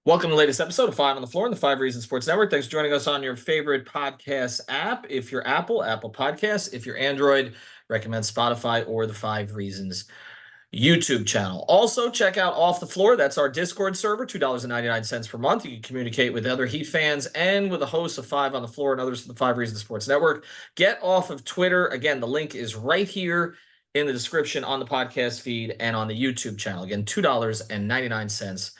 Welcome to the latest episode of Five on the Floor on the Five Reasons Sports Network. Thanks for joining us on your favorite podcast app. If you're Apple Podcasts. If you're Android, recommend Spotify or the Five Reasons YouTube channel. Also, check out Off the Floor. That's our Discord server, $2.99 per month. You can communicate with other Heat fans and with the hosts of Five on the Floor and others from the Five Reasons Sports Network. Get off of Twitter. Again, the link is right here in the description on the podcast feed and on the YouTube channel. Again, $2.99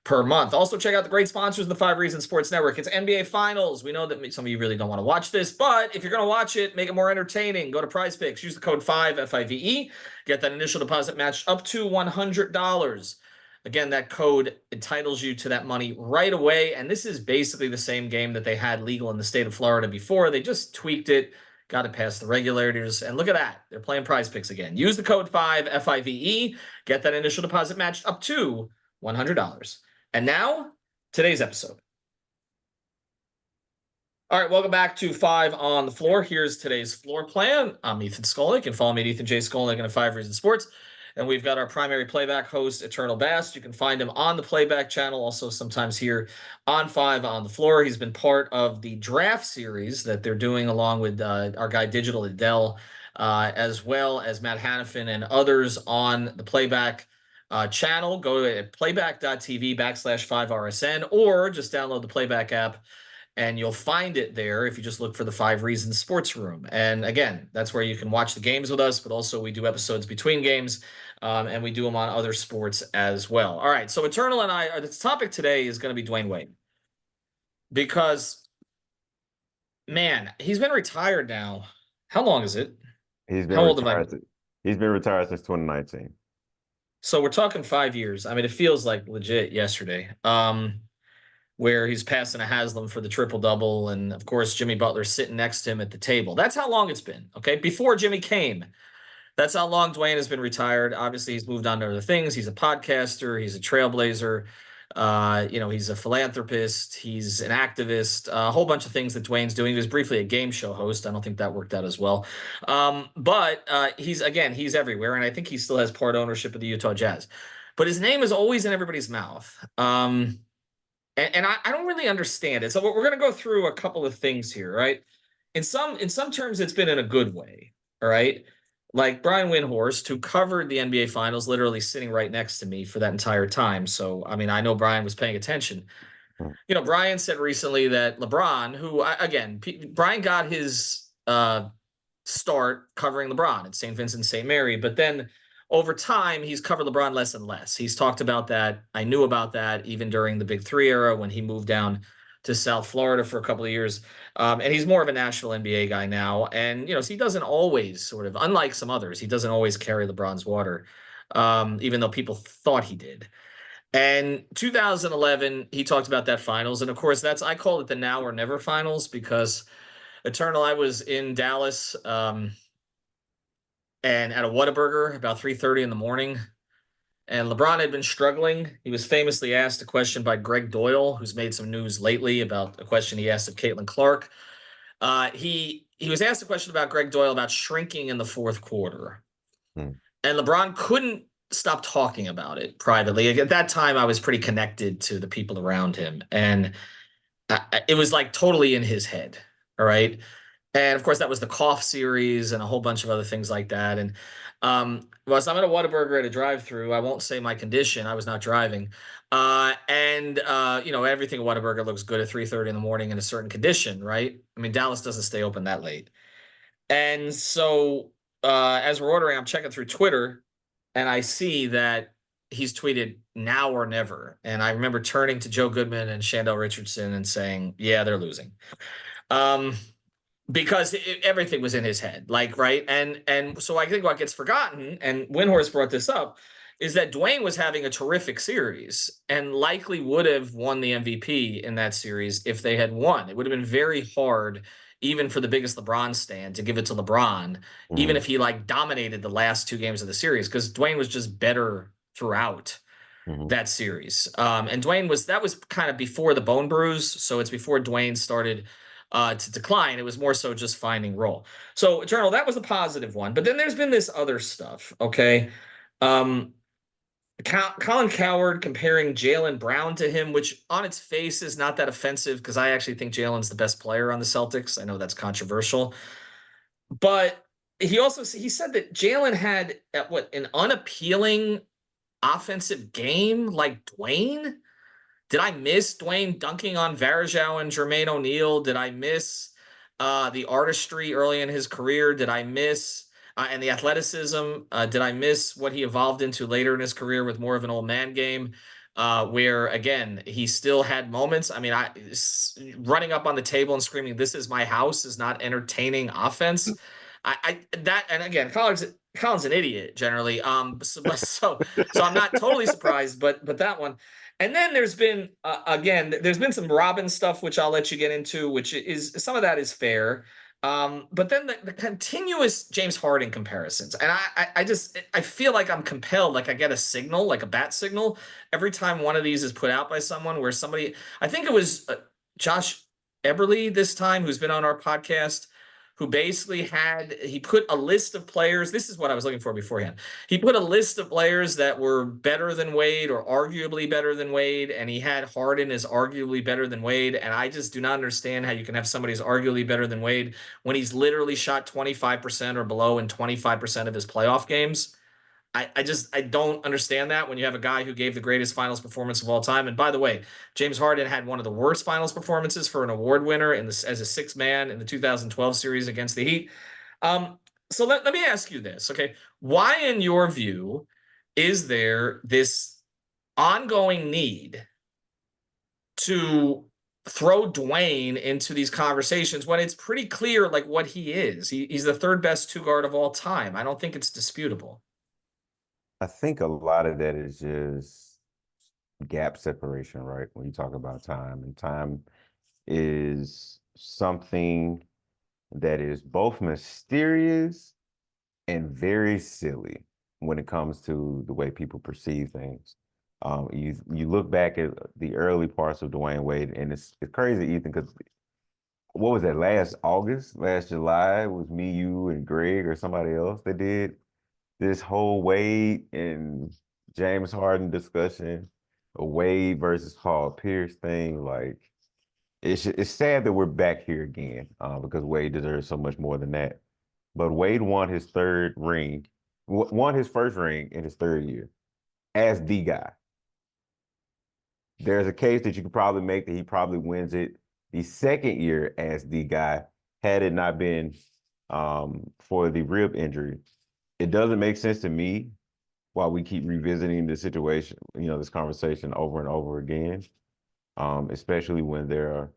per month. Also, check out the great sponsors of the Five Reasons Sports Network. It's NBA Finals. We know that some of you really don't want to watch this, but if you're going to watch it, make it more entertaining. Go to Prize Picks. Use the code 5, F-I-V-E. Get that initial deposit matched up to $100. Again, that code entitles you to that money right away, and this is basically the same game that they had legal in the state of Florida before. They just tweaked it, got it past the regulators, and look at that. They're playing Prize Picks again. Use the code 5, F-I-V-E. Get that initial deposit matched up to $100. And now, today's episode. All right, welcome back to Five on the Floor. Here's today's floor plan. I'm Ethan Skolnick, and follow me at Ethan J. Skolnick and Five Reasons Sports. And we've got our primary playback host, Eternal Bast. You can find him on the playback channel, also sometimes here on Five on the Floor. He's been part of the draft series that they're doing along with our guy Digital Adele, as well as Matt Hannafin and others on the playback channel. Go to playback.tv/5RSN or just download the playback app and you'll find it there if you just look for the Five Reasons Sports Room. And again, that's where you can watch the games with us, but also we do episodes between games and we do them on other sports as well. All right, so Eternal and I, the topic today is going to be Dwyane Wade because, man, he's been retired now. How long is it? He's been retired since 2019. So we're talking 5 years. I mean, it feels like legit yesterday, where he's passing a Haslam for the triple-double, and, of course, Jimmy Butler's sitting next to him at the table. That's how long it's been, okay? Before Jimmy came, that's how long Dwyane has been retired. Obviously, he's moved on to other things. He's a podcaster. He's a trailblazer. He's a philanthropist. He's an activist. A whole bunch of things that Dwyane's doing. He was briefly a game show host. I don't think that worked out as well. But he's everywhere, and I think he still has part ownership of the Utah Jazz. But his name is always in everybody's mouth. And I don't really understand it. So we're going to go through a couple of things here, right? In some terms, it's been in a good way, all right? Like Brian Windhorst, who covered the NBA Finals, literally sitting right next to me for that entire time. So, I mean, I know Brian was paying attention. You know, Brian said recently that LeBron, Brian got his start covering LeBron at St. Vincent St. Mary, but then over time, he's covered LeBron less and less. He's talked about that. I knew about that even during the Big Three era when he moved down to South Florida for a couple of years. And he's more of a national NBA guy now. And, so he doesn't always sort of, unlike some others, he doesn't always carry LeBron's water, even though people thought he did. And 2011, he talked about that finals. And of course, I call it the now or never finals because Eternal, I was in Dallas and at a Whataburger about 3:30 in the morning. And LeBron had been struggling. He was famously asked a question by Greg Doyle, who's made some news lately about a question he asked of Caitlin Clark. He was asked a question about Greg Doyle about shrinking in the fourth quarter. And LeBron couldn't stop talking about it privately. At that time, I was pretty connected to the people around him. And it was like totally in his head. All right. And of course, that was the cough series and a whole bunch of other things like that. And so I'm at a Whataburger at a drive-thru. I won't say my condition. I was not driving. Everything at Whataburger looks good at 3:30 in the morning in a certain condition, right? I mean, Dallas doesn't stay open that late. And so as we're ordering, I'm checking through Twitter, and I see that he's tweeted now or never. And I remember turning to Joe Goodman and Shandell Richardson and saying, yeah, they're losing. Because everything was in his head, right? And so I think what gets forgotten, and Windhorst brought this up, is that Dwyane was having a terrific series and likely would have won the MVP in that series if they had won. It would have been very hard, even for the biggest LeBron stan, to give it to LeBron, even if he dominated the last two games of the series, because Dwyane was just better throughout that series. And that was kind of before the bone bruise, so it's before Dwyane started to decline. It was more so just finding role. So, Eternal, that was a positive one. But then there's been this other stuff, okay? Colin Cowherd comparing Jaylen Brown to him, which on its face is not that offensive because I actually think Jaylen's the best player on the Celtics. I know that's controversial, but he said that Jaylen had what an unappealing offensive game like Dwyane. Did I miss Dwyane dunking on Varejao and Jermaine O'Neal? Did I miss the artistry early in his career? Did I miss and the athleticism? Did I miss what he evolved into later in his career with more of an old man game? Where again he still had moments. I mean, running up on the table and screaming, "This is my house," is not entertaining offense. That and again, Colin's an idiot generally. So I'm not totally surprised, but that one. And then there's been again, there's been some Robin stuff, which I'll let you get into, which is some of that is fair. But then the continuous James Harden comparisons, and I just I feel like I'm compelled, like I get a signal, like a bat signal, every time one of these is put out by someone where somebody, I think it was Josh Eberly this time, who's been on our podcast, who basically he put a list of players. This is what I was looking for beforehand. He put a list of players that were better than Wade or arguably better than Wade, and he had Harden as arguably better than Wade. And I just do not understand how you can have somebody who's arguably better than Wade when he's literally shot 25% or below in 25% of his playoff games. I don't understand that when you have a guy who gave the greatest finals performance of all time. And by the way, James Harden had one of the worst finals performances for an award winner as a sixth man in the 2012 series against the Heat. So let me ask you this, okay? Why, in your view, is there this ongoing need to throw Dwyane into these conversations when it's pretty clear like what he is? He's the third best two guard of all time. I don't think it's disputable. I think a lot of that is just gap separation, right? When you talk about time, and time is something that is both mysterious and very silly when it comes to the way people perceive things. You look back at the early parts of Dwyane Wade, and it's crazy, Ethan, because what was that, last July was me, you, and Greg or somebody else that did this whole Wade and James Harden discussion, a Wade versus Paul Pierce thing. Like, it's sad that we're back here again because Wade deserves so much more than that. But Wade won his third ring, won his first ring in his third year as the guy. There's a case that you could probably make that he probably wins it the second year as the guy had it not been for the rib injury. It doesn't make sense to me why we keep revisiting this situation, this conversation over and over again, especially when there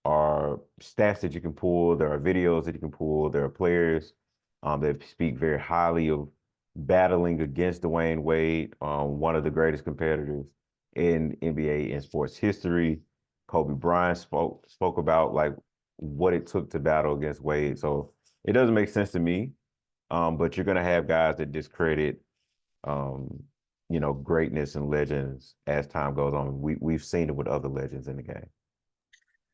are stats that you can pull, there are videos that you can pull, there are players that speak very highly of battling against Dwyane Wade, one of the greatest competitors in NBA and sports history. Kobe Bryant spoke about like what it took to battle against Wade. So it doesn't make sense to me. But you're gonna have guys that discredit greatness and legends as time goes on. We've seen it with other legends in the game.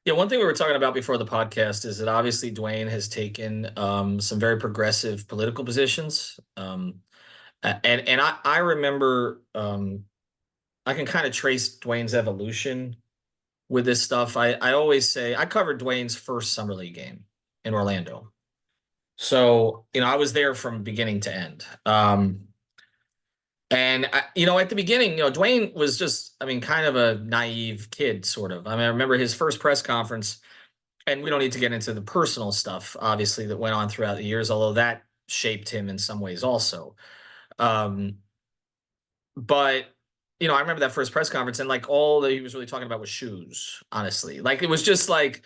Yeah, one thing we were talking about before the podcast is that obviously Dwyane has taken some very progressive political positions. And I remember I can kind of trace Dwyane's evolution with this stuff. I always say I covered Dwyane's first summer league game in Orlando. So, I was there from beginning to end. And at the beginning, Dwyane was just, I mean, kind of a naive kid, sort of. I mean, I remember his first press conference, and we don't need to get into the personal stuff, obviously, that went on throughout the years, although that shaped him in some ways also. Um, but I remember that first press conference, and like all that he was really talking about was shoes, honestly. Like it was just like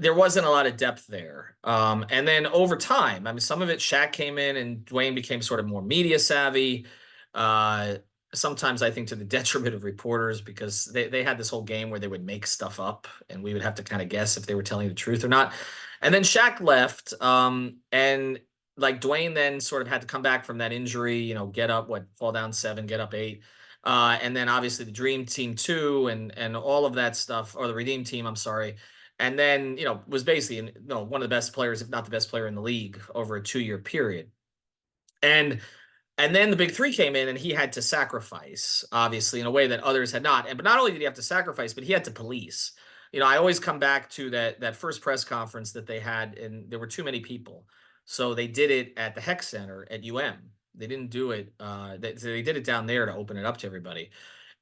there wasn't a lot of depth there. And then over time, I mean, some of it Shaq came in and Dwyane became sort of more media savvy. Uh, Sometimes I think to the detriment of reporters because they had this whole game where they would make stuff up and we would have to kind of guess if they were telling the truth or not. And then Shaq left, and like Dwyane then sort of had to come back from that injury, get up, fall down 7, get up 8. And then obviously the Dream Team 2 and all of that stuff, or the Redeem Team, I'm sorry. And then, was basically one of the best players, if not the best player in the league over a 2-year period. And And then the big three came in and he had to sacrifice, obviously, in a way that others had not. But not only did he have to sacrifice, but he had to police. I always come back to that first press conference that they had, and there were too many people. So they did it at the Heck Center at UM. They didn't do it. They did it down there to open it up to everybody.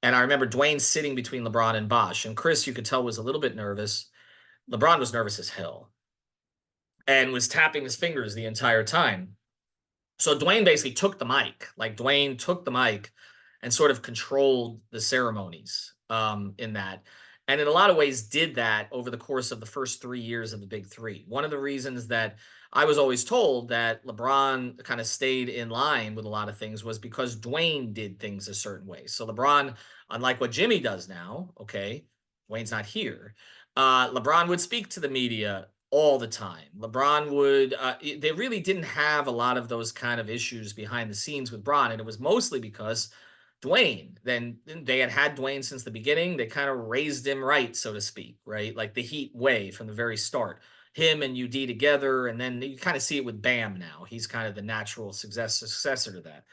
And I remember Dwayne sitting between LeBron and Bosh, and Chris, you could tell, was a little bit nervous. LeBron was nervous as hell and was tapping his fingers the entire time. So Dwayne basically took the mic. Like Dwayne took the mic and sort of controlled the ceremonies in that. And in a lot of ways did that over the course of the first 3 years of the big three. One of the reasons that I was always told that LeBron kind of stayed in line with a lot of things was because Dwayne did things a certain way. So LeBron, unlike what Jimmy does now, okay, Dwayne's not here. LeBron would speak to the media all the time. LeBron would, they really didn't have a lot of those kind of issues behind the scenes with Bron. And it was mostly because Dwayne, then they had Dwayne since the beginning. They kind of raised him right, so to speak, right? Like the Heat way from the very start. Him and UD together. And then you kind of see it with Bam now. He's kind of the natural successor to that.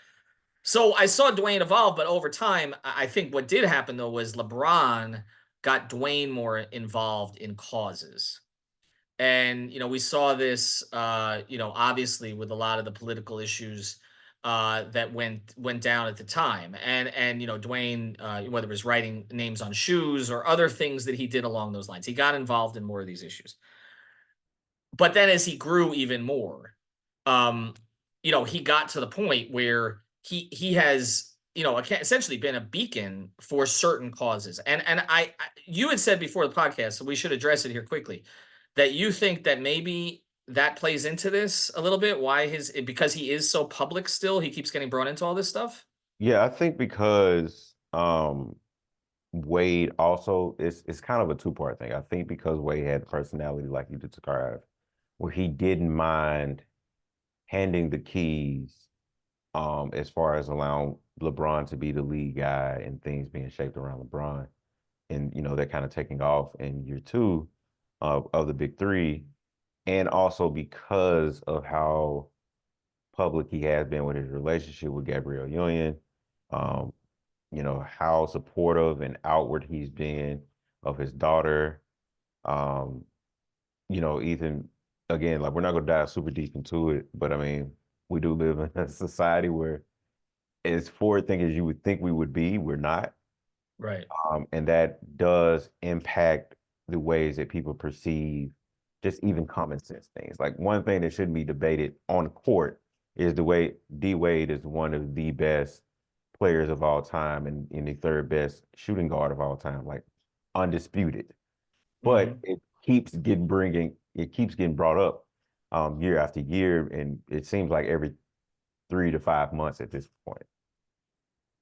So I saw Dwayne evolve, but over time, I think what did happen though was LeBron got Dwayne more involved in causes. And we saw this obviously with a lot of the political issues that went down at the time. And Dwayne, whether it was writing names on shoes or other things that he did along those lines, he got involved in more of these issues. But then as he grew even more, um, he got to the point where he has, essentially been a beacon for certain causes. And you had said before the podcast, so we should address it here quickly, that you think that maybe that plays into this a little bit. Why because he is so public still, he keeps getting brought into all this stuff? Yeah, I think because Wade also it's kind of a two-part thing. I think because Wade had personality like you described, where he didn't mind handing the keys as far as allowing LeBron to be the lead guy and things being shaped around LeBron. And they're kind of taking off in year two of the big three. And also because of how public he has been with his relationship with Gabrielle Union, um, how supportive and outward he's been of his daughter. Um, Ethan, again, like we're not gonna dive super deep into it, but I mean, we do live in a society where as forward thinking as you would think we would be, we're not. Right. And that does impact the ways that people perceive just even common sense things. Like one thing that shouldn't be debated on court is the way D Wade is one of the best players of all time and in the third best shooting guard of all time, like undisputed. But Hmm. it keeps getting brought up year after year, and it seems like every 3 to 5 months at this point.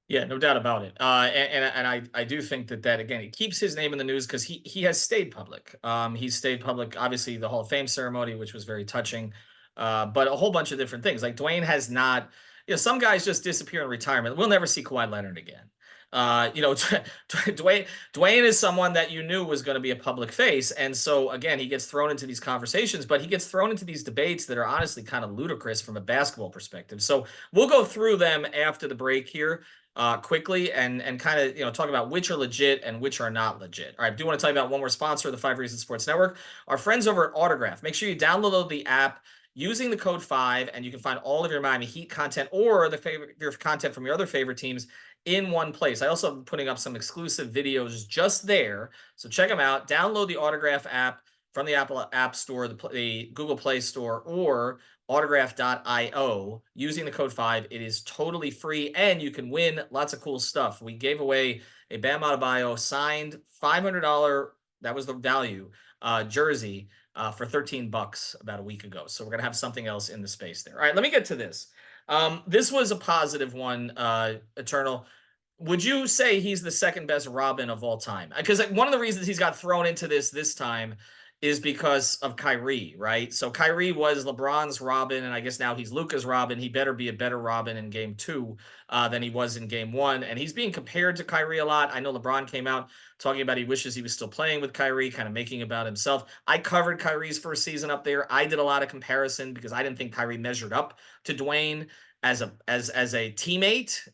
Yeah, no doubt about it. And I do think that again, it keeps his name in the news because he has stayed public. He's stayed public. Obviously, the Hall of Fame ceremony, which was very touching, but a whole bunch of different things. Like Dwayne has not. Some guys just disappear in retirement. We'll never see Kawhi Leonard again. Dwayne is someone that you knew was going to be a public face, and so again, he gets thrown into these conversations, but he gets thrown into these debates that are honestly kind of ludicrous from a basketball perspective. So we'll go through them after the break here quickly and kind of talk about which are legit and which are not legit. All right, I do want to tell you about one more sponsor of the Five Reasons Sports Network, our friends over at Autograph. Make sure you download the app using the code 5, and you can find all of your Miami Heat content or your content from your other favorite teams in one place. I also am putting up some exclusive videos just there, so check them out. Download the Autograph app from the Apple App Store, the Google Play Store, or autograph.io using the code 5. It is totally free and you can win lots of cool stuff. We gave away a Bam Adebayo signed $500, that was the value, jersey for $13 about a week ago. So we're going to have something else in the space there. All right, let me get to this. This was a positive one, Eternal. Would you say he's the second best Robin of all time? Because like, one of the reasons he's got thrown into this time is because of Kyrie, right? So Kyrie was LeBron's Robin, and I guess now he's Luka's Robin. He better be a better Robin in game two than he was in game one. And he's being compared to Kyrie a lot. I know LeBron came out talking about he wishes he was still playing with Kyrie, kind of making about himself. I covered Kyrie's first season up there. I did a lot of comparison because I didn't think Kyrie measured up to Dwayne. as a teammate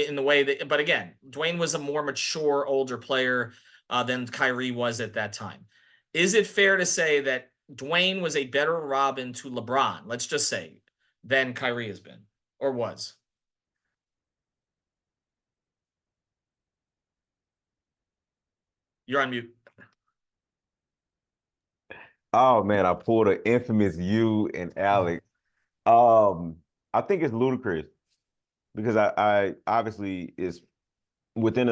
in the way that. But again, Dwyane was a more mature, older player than Kyrie was at that time. Is it fair to say that Dwyane was a better Robin to LeBron? Let's just say than Kyrie has been or was. You're on mute. Oh man, I pulled an infamous you and Alex. Um, I think it's ludicrous because I obviously is within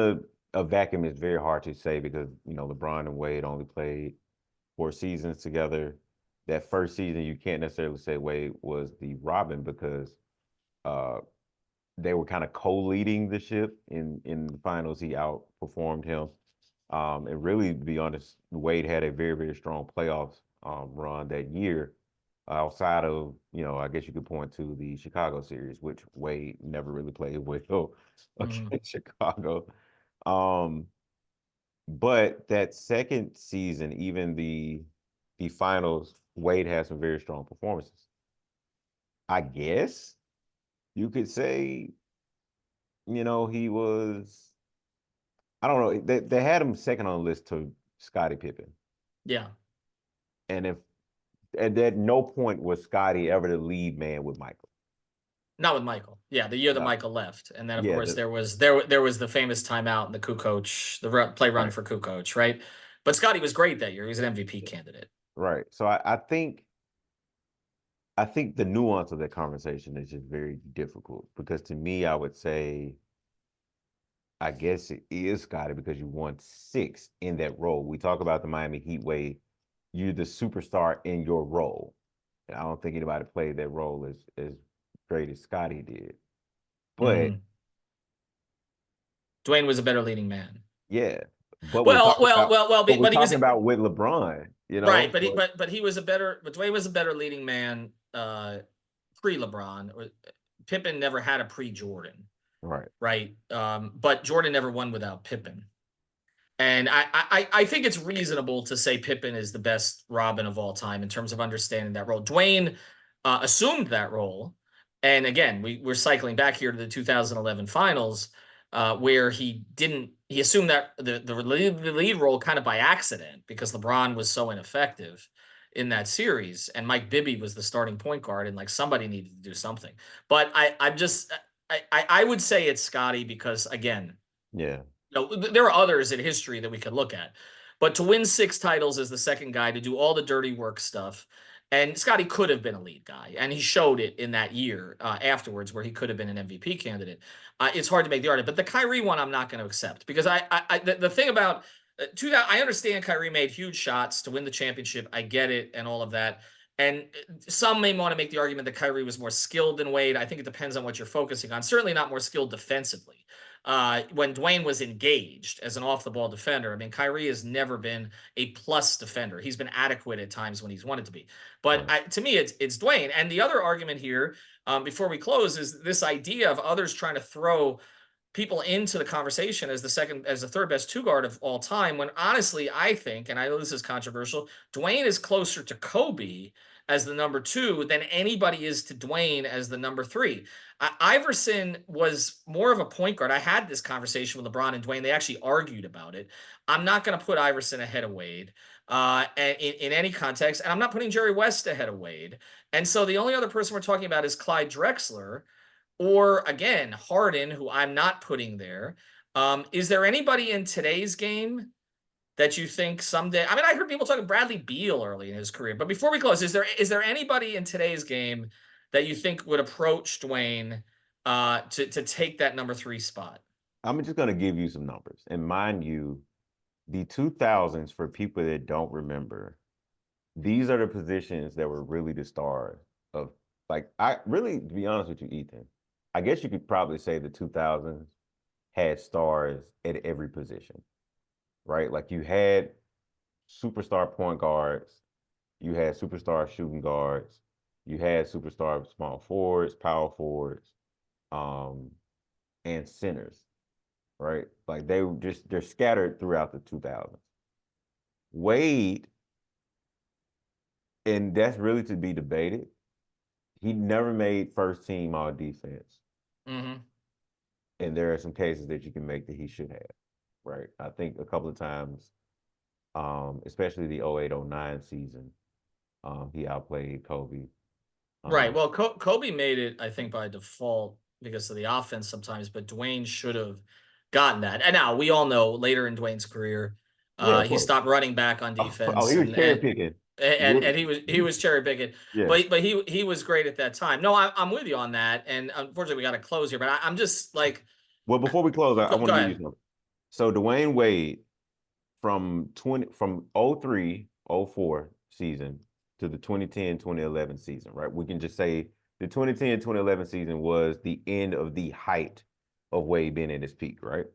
a vacuum. It's very hard to say because LeBron and Wade only played 4 seasons together. That first season, you can't necessarily say Wade was the Robin because uh, they were kind of co-leading the ship in the finals. He outperformed him. And really, to be honest, Wade had a very, very strong playoffs run that year. Outside of, I guess you could point to the Chicago series, which Wade never really played well Mhm. against Chicago. Um, but that second season, even the finals, Wade had some very strong performances. I guess you could say, he was, I don't know, they had him second on the list to Scottie Pippen. Yeah. And if and at no point was Scottie ever the lead man with Michael. Not with Michael. Yeah, the year that No. Michael left, and then of Yeah, course there was the famous timeout and the Kukoc, play run right, for Kukoc, right? But Scotty was great that year. He was an MVP candidate. right. So I think the nuance of that conversation is just very difficult because to me, I would say, I guess it is Scottie because you won 6 in that role. We talk about the Miami Heat way, you're the superstar in your role. And I don't think anybody played that role as great as Scottie did. But Mhm. Dwayne was a better leading man. yeah, but we're Well, talking well, about well, well, but we're but he was talking about with LeBron, right, but So, he was a better, but Dwayne was a better leading man pre LeBron. Pippen never had a pre Jordan, right, right? But Jordan never won without Pippen. And I think it's reasonable to say Pippen is the best Robin of all time in terms of understanding that role. Dwayne assumed that role, and again, we're cycling back here to the 2011 Finals, where he assumed that the lead role kind of by accident because LeBron was so ineffective in that series, and Mike Bibby was the starting point guard, and like somebody needed to do something. But I'm just I would say it's Scotty because again, yeah, there are others in history that we could look at. But to win 6 titles as the second guy, to do all the dirty work stuff, and Scotty could have been a lead guy, and he showed it in that year afterwards, where he could have been an MVP candidate. It's hard to make the argument, but the Kyrie one, I'm not going to accept because the thing about I understand Kyrie made huge shots to win the championship. I get it and all of that. And some may want to make the argument that Kyrie was more skilled than Wade. I think it depends on what you're focusing on. Certainly not more skilled defensively when Dwayne was engaged as an off the ball defender. I mean, Kyrie has never been a plus defender. He's been adequate at times when he's wanted to be. But right, to me, it's Dwayne. And the other argument here, before we close, is this idea of others trying to throw people into the conversation as the third best two guard of all time. When honestly, I think, and I know this is controversial, Dwayne is closer to Kobe as the number 2 than anybody is to Dwayne as the number 3. Iverson was more of a point guard. I had this conversation with LeBron and Dwayne. They actually argued about it. I'm not going to put Iverson ahead of Wade in any context, and I'm not putting Jerry West ahead of Wade. And so the only other person we're talking about is Clyde Drexler, or again, Harden, who I'm not putting there. Is there anybody in today's game that you think someday? I mean, I heard people talking Bradley Beal early in his career, but before we close, is there anybody in today's game that you think would approach Dwayne to take that number 3 spot? I'm just gonna give you some numbers. And mind you, the 2000s, for people that don't remember, these are the positions that were really the stars of, like, I really, to be honest with you, Ethan, I guess you could probably say the 2000s had stars at every position, right? Like you had superstar point guards, you had superstar shooting guards, you had superstar small forwards, power forwards, um, and centers, right? Like they're scattered throughout the 2000s. Wade, and that's really to be debated. he never made first team all defense. Hmm. And there are some cases that you can make that he should have, right? I think a couple of times, especially the 08-09 season, he outplayed Kobe. Right. Um, Well, Kobe made it, I think, by default because of the offense sometimes, but Dwayne should have gotten that. And now we all know later in Dwayne's career, yeah, of he course. stopped running back on Oh, defense, he was cherry picking. and he was cherry picking, Yeah. but he was great at that time. No, I'm with you on that, and unfortunately we got to close here, but I'm just like, Well, before we close, I want go to give you ahead. something. So Dwayne Wade from 03-04 season to the 2010-2011 season, right? We can just say the 2010-2011 season was the end of the height of Wade being at his peak, right?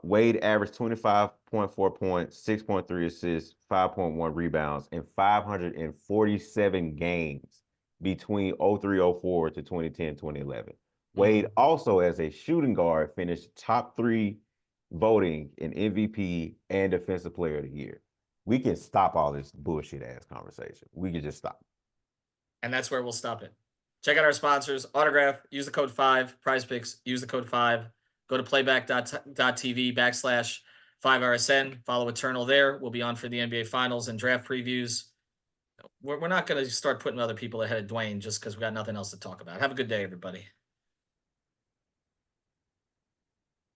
Wade averaged 25.4 points, 6.3 assists, 5.1 rebounds, and 547 games between 03-04 to 2010-2011. Wade Mhm. also, as a shooting guard, finished top three voting in MVP and Defensive Player of the Year. We can stop all this bullshit ass conversation. We can just stop. And that's where we'll stop it. Check out our sponsors, Autograph, use the code 5, Prize Picks, use the code 5. Go to playback.tv /5RSN. Follow Eternal there. We'll be on for the NBA Finals and draft previews. We're not going to start putting other people ahead of Dwayne just because we got nothing else to talk about. Have a good day, everybody.